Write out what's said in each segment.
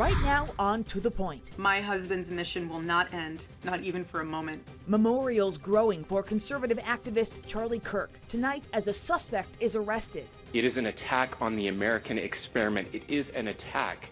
Right now, on To the Point. My husband's mission will not end, not even for a moment. Memorials growing for conservative activist Charlie Kirk tonight as a suspect is arrested. It is an attack on the American experiment. It is an attack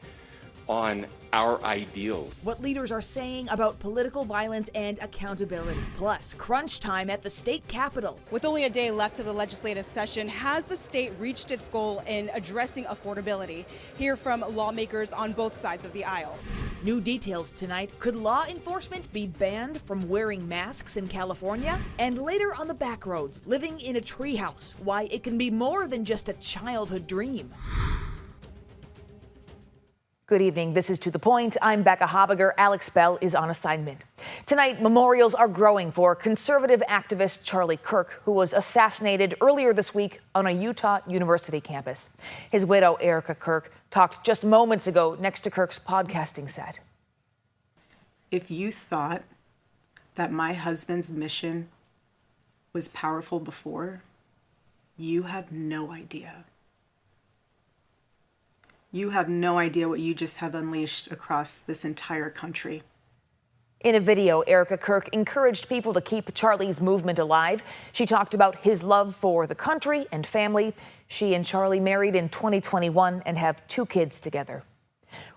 on our ideals. What leaders are saying about political violence and accountability. Plus, crunch time at the state capitol. With only a day left to the legislative session, has the state reached its goal in addressing affordability? Hear from lawmakers on both sides of the aisle. New details tonight. Could law enforcement be banned from wearing masks in California? And later on the back roads, living in a treehouse. Why it can be more than just a childhood dream. Good evening. This is To the Point. I'm Becca Habiger. Alex Bell is on assignment. Tonight, memorials are growing for conservative activist Charlie Kirk, who was assassinated earlier this week on a Utah University campus. His widow, Erica Kirk, talked just moments ago next to Kirk's podcasting set. If you thought that my husband's mission was powerful before, you have no idea. You have no idea what you just have unleashed across this entire country. In a video, Erica Kirk encouraged people to keep Charlie's movement alive. She talked about his love for the country and family. She and Charlie married in 2021 and have 2 kids together.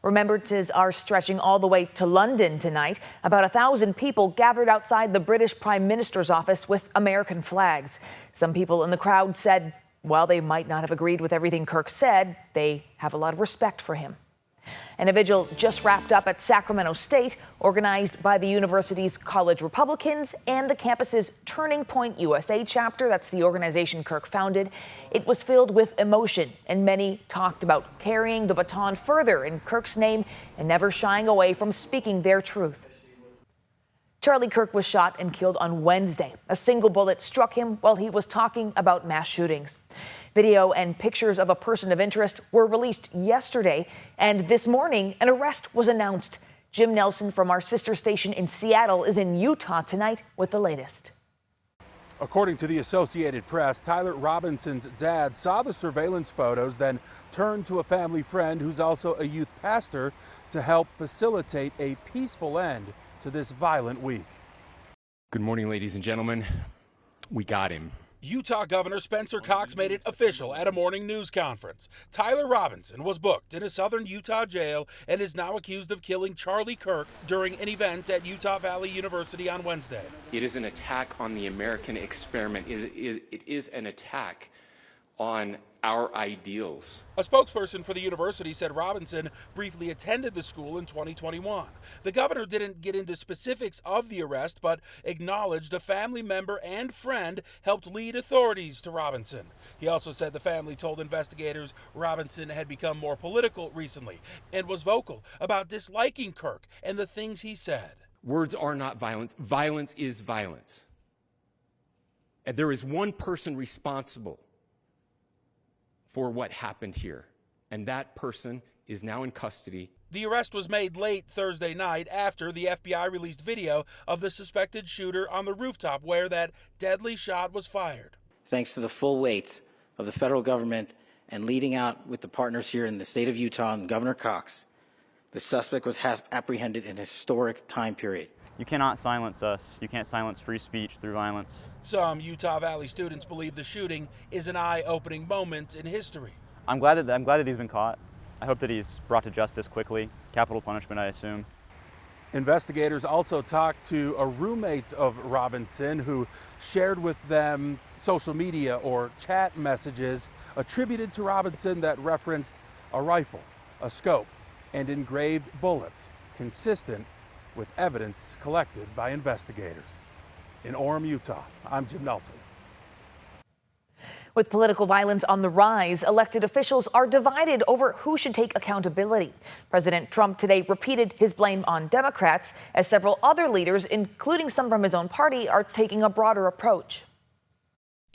Remembrances are stretching all the way to London tonight. About 1,000 people gathered outside the British Prime Minister's office with American flags. Some people in the crowd said, while they might not have agreed with everything Kirk said, they have a lot of respect for him. And a vigil just wrapped up at Sacramento State, organized by the university's college Republicans and the campus's Turning Point USA chapter. That's the organization Kirk founded. It was filled with emotion, and many talked about carrying the baton further in Kirk's name and never shying away from speaking their truth. Charlie Kirk was shot and killed on Wednesday. A single bullet struck him while he was talking about mass shootings. Video and pictures of a person of interest were released yesterday, and this morning an arrest was announced. Jim Nelson from our sister station in Seattle is in Utah tonight with the latest. According to the Associated Press, Tyler Robinson's dad saw the surveillance photos, then turned to a family friend who's also a youth pastor to help facilitate a peaceful end to this violent week. Good morning, ladies and gentlemen. We got him. Utah Governor Spencer Cox made it official at a morning news conference. Tyler Robinson was booked in a southern Utah jail and is now accused of killing Charlie Kirk during an event at Utah Valley University on Wednesday. It is an attack on the American experiment. It is an attack on our ideals. A spokesperson for the university said Robinson briefly attended the school in 2021. The governor didn't get into specifics of the arrest, but acknowledged a family member and friend helped lead authorities to Robinson. He also said the family told investigators Robinson had become more political recently and was vocal about disliking Kirk and the things he said. Words are not violence. Violence is violence. And there is one person responsible for what happened here, and that person is now in custody. The arrest was made late Thursday night after the FBI released video of the suspected shooter on the rooftop where that deadly shot was fired. Thanks to the full weight of the federal government and leading out with the partners here in the state of Utah and Governor Cox, the suspect was apprehended in a historic time period. You cannot silence us. You can't silence free speech through violence. Some Utah Valley students believe the shooting is an eye-opening moment in history. I'm glad that he's been caught. I hope that he's brought to justice quickly. Capital punishment, I assume. Investigators also talked to a roommate of Robinson who shared with them social media or chat messages attributed to Robinson that referenced a rifle, a scope, and engraved bullets, consistent with evidence collected by investigators. In Orem, Utah, I'm Jim Nelson. With political violence on the rise, elected officials are divided over who should take accountability. President Trump today repeated his blame on Democrats, as several other leaders, including some from his own party, are taking a broader approach.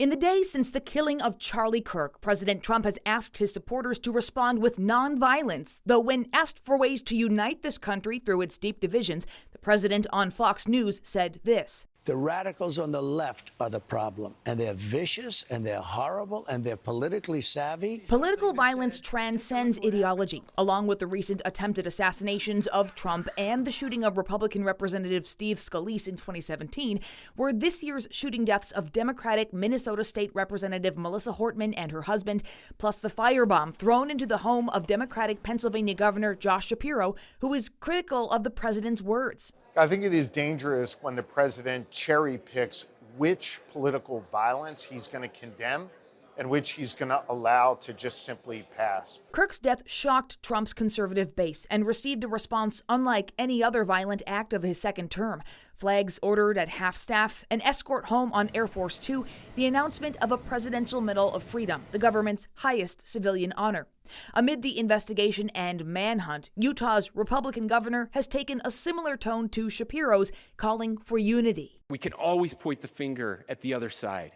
In the days since the killing of Charlie Kirk, President Trump has asked his supporters to respond with nonviolence. Though when asked for ways to unite this country through its deep divisions, the president on Fox News said this. The radicals on the left are the problem, and they're vicious, and they're horrible, and they're politically savvy. Political violence transcends ideology, along with the recent attempted assassinations of Trump and the shooting of Republican Representative Steve Scalise in 2017, were this year's shooting deaths of Democratic Minnesota State Representative Melissa Hortman and her husband, plus the firebomb thrown into the home of Democratic Pennsylvania Governor Josh Shapiro, who is critical of the president's words. I think it is dangerous when the president cherry picks which political violence he's going to condemn and which he's going to allow to just simply pass. Kirk's death shocked Trump's conservative base and received a response unlike any other violent act of his second term. Flags ordered at half-staff, an escort home on Air Force Two, the announcement of a Presidential Medal of Freedom, the government's highest civilian honor. Amid the investigation and manhunt, Utah's Republican governor has taken a similar tone to Shapiro's, calling for unity. We can always point the finger at the other side.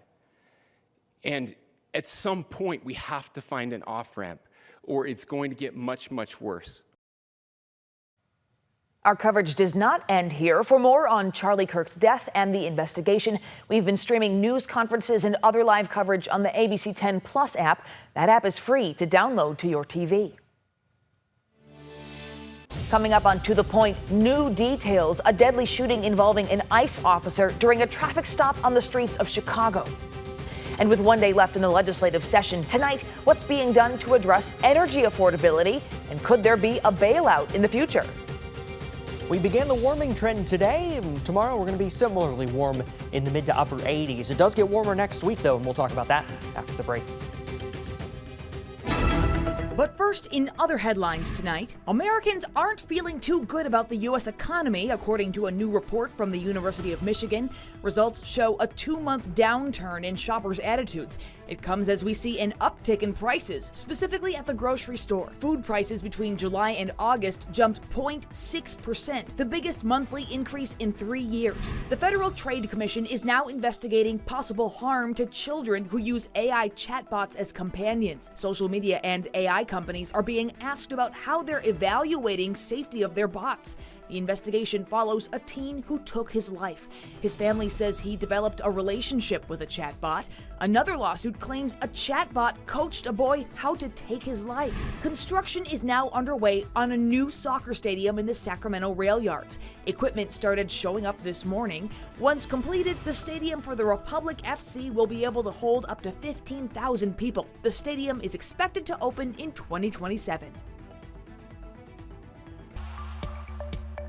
And at some point, we have to find an off-ramp, or it's going to get much, much worse. Our coverage does not end here. For more on Charlie Kirk's death and the investigation, we've been streaming news conferences and other live coverage on the ABC 10 Plus app. That app is free to download to your TV. Coming up on To The Point, new details, a deadly shooting involving an ICE officer during a traffic stop on the streets of Chicago. And with one day left in the legislative session tonight, what's being done to address energy affordability, and could there be a bailout in the future? We began the warming trend today, and tomorrow we're going to be similarly warm in the mid to upper 80s. It does get warmer next week, though, and we'll talk about that after the break. But first, in other headlines tonight, Americans aren't feeling too good about the U.S. economy, according to a new report from the University of Michigan. Results show a 2-month downturn in shoppers' attitudes. It comes as we see an uptick in prices, specifically at the grocery store. Food prices between July and August jumped 0.6%, the biggest monthly increase in 3 years. The Federal Trade Commission is now investigating possible harm to children who use AI chatbots as companions. Social media and AI companies are being asked about how they're evaluating safety of their bots. The investigation follows a teen who took his life. His family says he developed a relationship with a chatbot. Another lawsuit claims a chatbot coached a boy how to take his life. Construction is now underway on a new soccer stadium in the Sacramento rail yards. Equipment started showing up this morning. Once completed, the stadium for the Republic FC will be able to hold up to 15,000 people. The stadium is expected to open in 2027.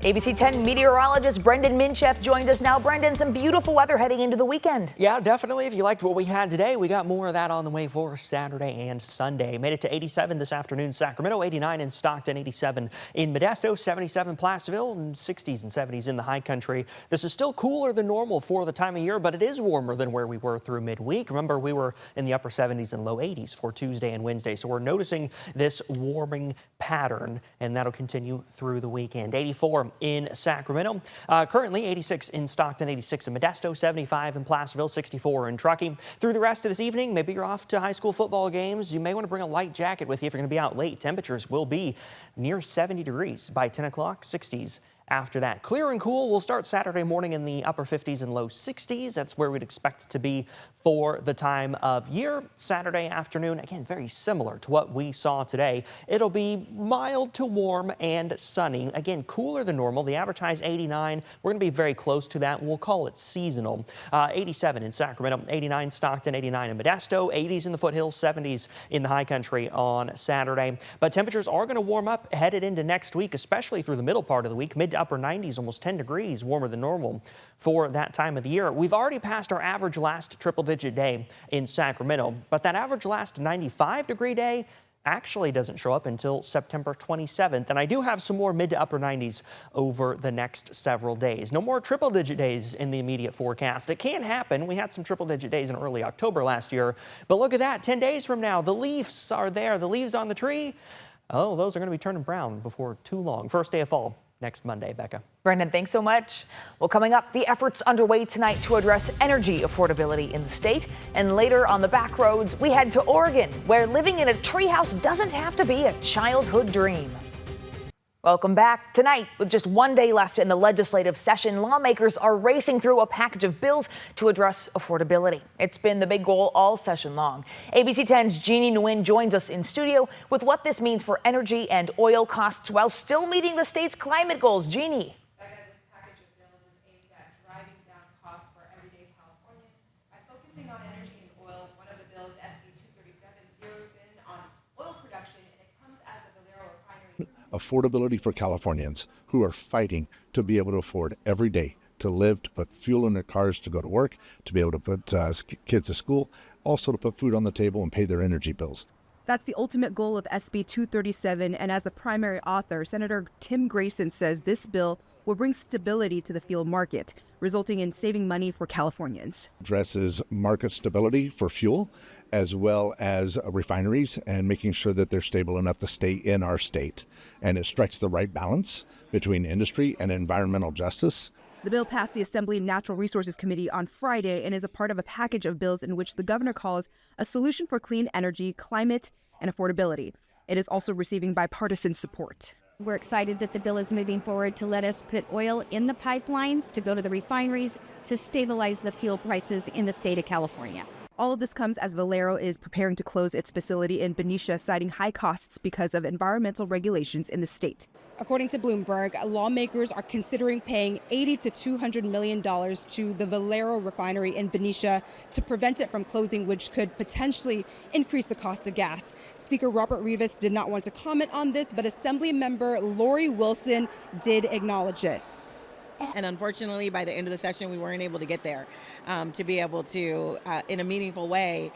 ABC 10 meteorologist Brendan Minchef joined us now. Brendan, some beautiful weather heading into the weekend. Yeah, definitely. If you liked what we had today, we got more of that on the way for Saturday and Sunday. Made it to 87 this afternoon. Sacramento, 89 in Stockton, 87 in Modesto, 77 Placerville, and 60s and 70s in the high country. This is still cooler than normal for the time of year, but it is warmer than where we were through midweek. Remember, we were in the upper 70s and low 80s for Tuesday and Wednesday, so we're noticing this warming pattern, and that'll continue through the weekend. 84 in Sacramento, currently 86 in Stockton, 86 in Modesto, 75 in Placerville, 64 in Truckee. Through the rest of this evening, maybe you're off to high school football games. You may want to bring a light jacket with you if you're going to be out late. Temperatures will be near 70 degrees by 10 o'clock, 60s. After that, clear and cool. We'll start Saturday morning in the upper 50s and low 60s. That's where we'd expect to be for the time of year. Saturday afternoon, again, very similar to what we saw today. It'll be mild to warm and sunny. Again, cooler than normal. The advertised 89. We're going to be very close to that. We'll call it seasonal. 87 in Sacramento, 89 Stockton, 89 in Modesto, 80s in the foothills, 70s in the high country on Saturday. But temperatures are going to warm up headed into next week, especially through the middle part of the week. Mid to upper 90s, almost 10 degrees warmer than normal for that time of the year. We've already passed our average last triple-digit day in Sacramento, but that average last 95-degree day actually doesn't show up until September 27th. And I do have some more mid to upper 90s over the next several days. No more triple-digit days in the immediate forecast. It can happen. We had some triple-digit days in early October last year, but look at that. 10 days from now, the leaves are there. The leaves on the tree, oh, those are going to be turning brown before too long. First day of fall next Monday. Becca. Brendan, thanks so much. Well, coming up, the efforts underway tonight to address energy affordability in the state. And later on the back roads, we head to Oregon, where living in a treehouse doesn't have to be a childhood dream. Welcome back. Tonight, with just one day left in the legislative session, lawmakers are racing through a package of bills to address affordability. It's been the big goal all session long. ABC 10's Jeannie Nguyen joins us in studio with what this means for energy and oil costs while still meeting the state's climate goals. Jeannie. This package of bills is aimed at driving down costs for everyday Californians by focusing on energy and oil. One of the bills, SB 237, zeroes in on oil production, and it comes as the Valero refinery. Affordability for Californians who are fighting to be able to afford every day to live, to put fuel in their cars to go to work, to be able to put kids to school, also to put food on the table and pay their energy bills. That's the ultimate goal of SB 237, and as the primary author, Senator Tim Grayson says this bill will bring stability to the fuel market, resulting in saving money for Californians. Addresses market stability for fuel, as well as refineries, and making sure that they're stable enough to stay in our state. And it strikes the right balance between industry and environmental justice. The bill passed the Assembly Natural Resources Committee on Friday and is a part of a package of bills in which the governor calls a solution for clean energy, climate, and affordability. It is also receiving bipartisan support. We're excited that the bill is moving forward to let us put oil in the pipelines, to go to the refineries, to stabilize the fuel prices in the state of California. All of this comes as Valero is preparing to close its facility in Benicia, citing high costs because of environmental regulations in the state. According to Bloomberg, lawmakers are considering paying $80 to $200 million to the Valero refinery in Benicia to prevent it from closing, which could potentially increase the cost of gas. Speaker Robert Rivas did not want to comment on this, but Assembly member Lori Wilson did acknowledge it. And unfortunately, by the end of the session, we weren't able to get there to be able to, in a meaningful way,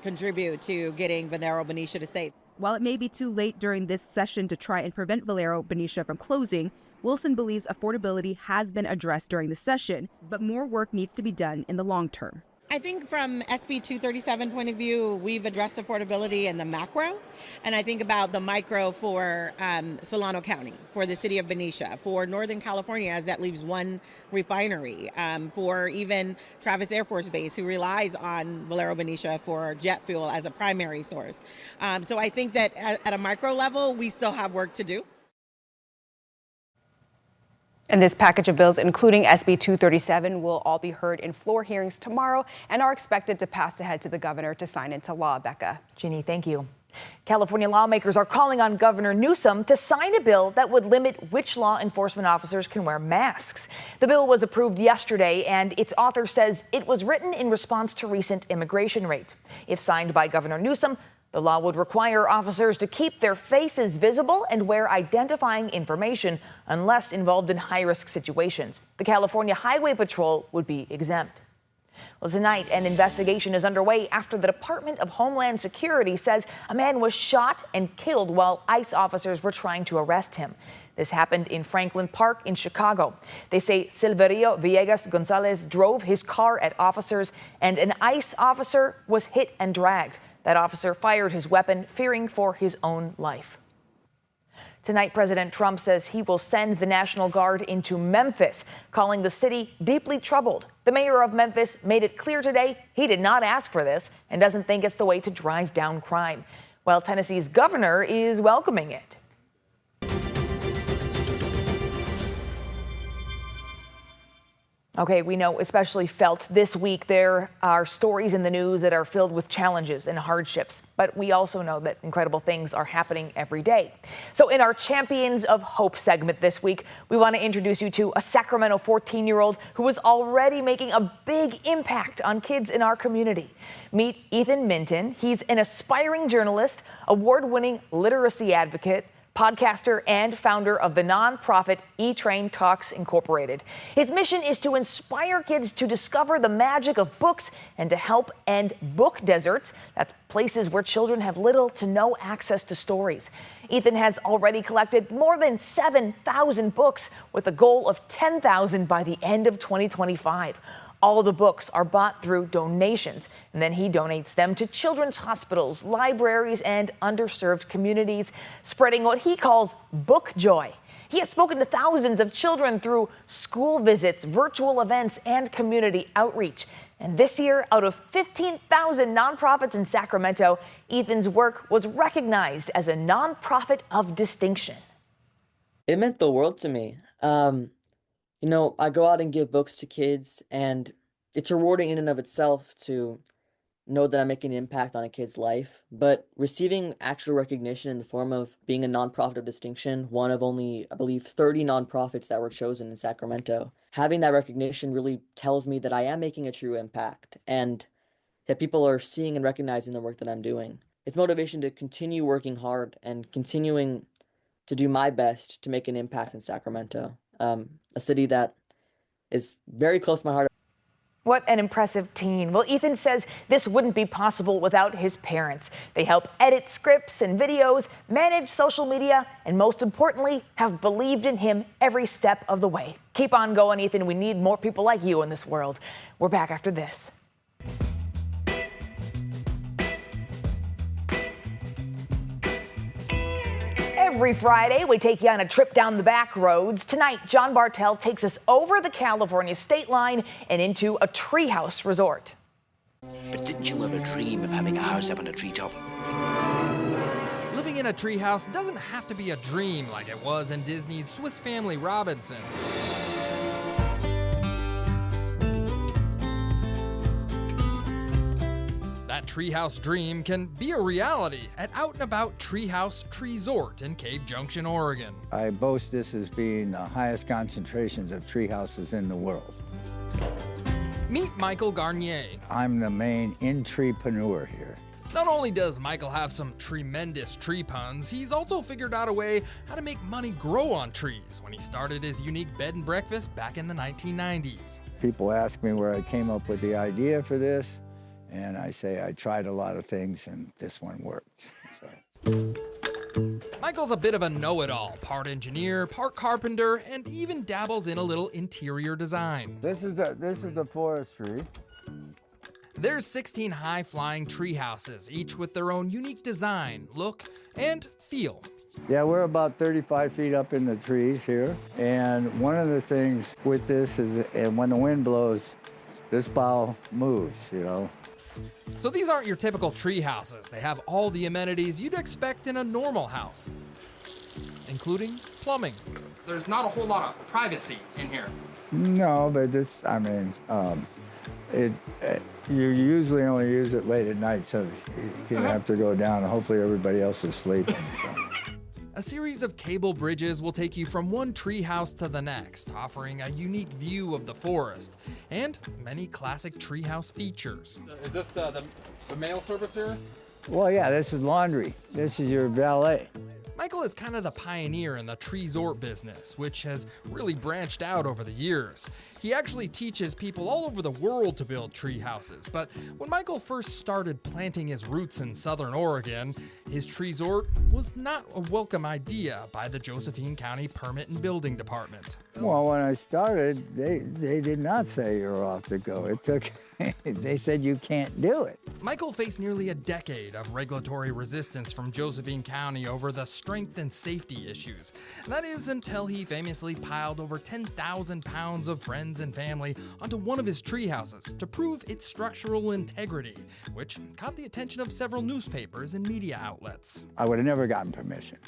contribute to getting Valero Benicia to stay. While it may be too late during this session to try and prevent Valero Benicia from closing, Wilson believes affordability has been addressed during the session, but more work needs to be done in the long term. I think from SB 237 point of view, we've addressed affordability in the macro, and I think about the micro for Solano County, for the city of Benicia, for Northern California, as that leaves one refinery, for even Travis Air Force Base, who relies on Valero Benicia for jet fuel as a primary source. So I think that at a micro level, we still have work to do. And this package of bills, including SB 237, will all be heard in floor hearings tomorrow and are expected to pass ahead to the governor to sign into law. Becca. Jeannie, thank you. California lawmakers are calling on Governor Newsom to sign a bill that would limit which law enforcement officers can wear masks. The bill was approved yesterday, and its author says it was written in response to recent immigration raids. If signed by Governor Newsom, the law would require officers to keep their faces visible and wear identifying information unless involved in high-risk situations. The California Highway Patrol would be exempt. Well, tonight, an investigation is underway after the Department of Homeland Security says a man was shot and killed while ICE officers were trying to arrest him. This happened in Franklin Park in Chicago. They say Silverio Villegas Gonzalez drove his car at officers, and an ICE officer was hit and dragged. That officer fired his weapon, fearing for his own life. Tonight, President Trump says he will send the National Guard into Memphis, calling the city deeply troubled. The mayor of Memphis made it clear today he did not ask for this and doesn't think it's the way to drive down crime, while Tennessee's governor is welcoming it. Okay, we know, especially felt this week, there are stories in the news that are filled with challenges and hardships, but we also know that incredible things are happening every day. So in our Champions of Hope segment this week, we want to introduce you to a Sacramento 14-year-old who is already making a big impact on kids in our community. Meet Ethan Minton. He's an aspiring journalist, award-winning literacy advocate, podcaster, and founder of the nonprofit E-Train Talks Incorporated. His mission is to inspire kids to discover the magic of books and to help end book deserts. That's places where children have little to no access to stories. Ethan has already collected more than 7,000 books with a goal of 10,000 by the end of 2025. All the books are bought through donations, and then he donates them to children's hospitals, libraries, and underserved communities, spreading what he calls book joy. He has spoken to thousands of children through school visits, virtual events, and community outreach. And this year, out of 15,000 nonprofits in Sacramento, Ethan's work was recognized as a nonprofit of distinction. It meant the world to me. I go out and give books to kids, and it's rewarding in and of itself to know that I'm making an impact on a kid's life. But receiving actual recognition in the form of being a nonprofit of distinction, one of only, I believe, 30 nonprofits that were chosen in Sacramento, having that recognition really tells me that I am making a true impact and that people are seeing and recognizing the work that I'm doing. It's motivation to continue working hard and continuing to do my best to make an impact in Sacramento, a city that is very close to my heart. What an impressive teen. Well, Ethan says this wouldn't be possible without his parents. They help edit scripts and videos, manage social media, and most importantly, have believed in him every step of the way. Keep on going, Ethan. We need more people like you in this world. We're back after this. Every Friday, we take you on a trip down the back roads. Tonight, John Bartel takes us over the California state line and into a treehouse resort. But didn't you ever dream of having a house up on a treetop? Living in a treehouse doesn't have to be a dream like it was in Disney's Swiss Family Robinson. That treehouse dream can be a reality at Out and About Treehouse Treesort in Cave Junction, Oregon. I boast this as being the highest concentrations of tree houses in the world. Meet Michael Garnier. I'm the main entrepreneur here. Not only does Michael have some tremendous tree puns, he's also figured out a way how to make money grow on trees when he started his unique bed and breakfast back in the 1990s. People ask me where I came up with the idea for this, and I say I tried a lot of things and this one worked. Michael's a bit of a know-it-all, part engineer, part carpenter, and even dabbles in a little interior design. This is the forestry. There's 16 high-flying tree houses, each with their own unique design, look, and feel. Yeah, we're about 35 feet up in the trees here. And one of the things with this is, and when the wind blows, this bough moves, you know. So these aren't your typical tree houses. They have all the amenities you'd expect in a normal house, including plumbing. There's not a whole lot of privacy in here. No, but this, I mean, you usually only use it late at night, so you have to go down, and hopefully everybody else is sleeping. So. A series of cable bridges will take you from one tree house to the next, offering a unique view of the forest and many classic treehouse features. Is this the mail service here? Well, yeah, this is laundry. This is your valet. Michael is kind of the pioneer in the treesort business, which has really branched out over the years. He actually teaches people all over the world to build tree houses, but when Michael first started planting his roots in Southern Oregon, his treesort was not a welcome idea by the Josephine County Permit and Building Department. Well, when I started, they did not say you're off to go. It took, they said you can't do it. Michael faced nearly a decade of regulatory resistance from Josephine County over the strength and safety issues. That is until he famously piled over 10,000 pounds of friends and family onto one of his tree houses to prove its structural integrity, which caught the attention of several newspapers and media outlets. I would have never gotten permission,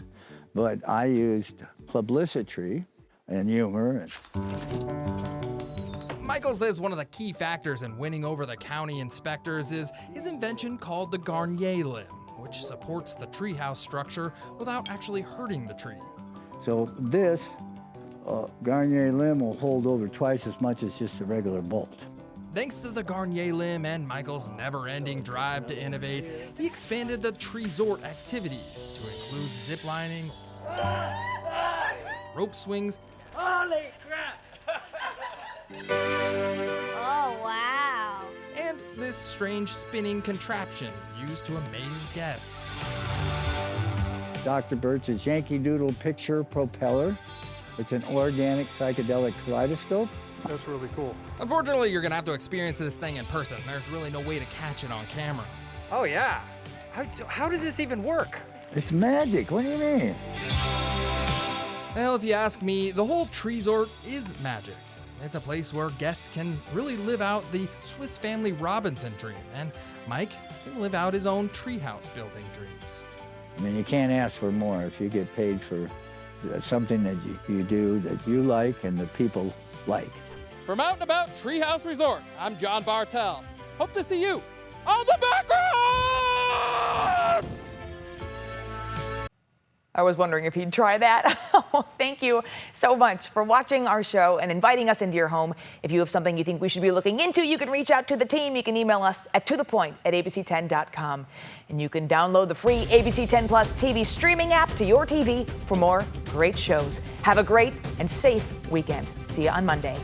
but I used publicity and humor. Michael says one of the key factors in winning over the county inspectors is his invention called the Garnier limb, which supports the treehouse structure without actually hurting the tree. So this Garnier limb will hold over twice as much as just a regular bolt. Thanks to the Garnier limb and Michael's never-ending drive to innovate, he expanded the treesort activities to include ziplining, rope swings, holy crap! Oh, wow. And this strange spinning contraption used to amaze guests. Dr. Birch's Yankee Doodle picture propeller. It's an organic psychedelic kaleidoscope. That's really cool. Unfortunately, you're gonna have to experience this thing in person. There's really no way to catch it on camera. Oh yeah. How does this even work? It's magic. What do you mean? Well, if you ask me, the whole treesort is magic. It's a place where guests can really live out the Swiss Family Robinson dream, and Mike can live out his own treehouse building dreams. I mean, you can't ask for more if you get paid for something that you do that you like and the people like. From Out and About Treehouse Resort, I'm John Bartel. Hope to see you on the background! I was wondering if he'd try that. Thank you so much for watching our show and inviting us into your home. If you have something you think we should be looking into, you can reach out to the team. You can email us at tothepoint@abc10.com. And you can download the free ABC 10 Plus TV streaming app to your TV for more great shows. Have a great and safe weekend. See you on Monday.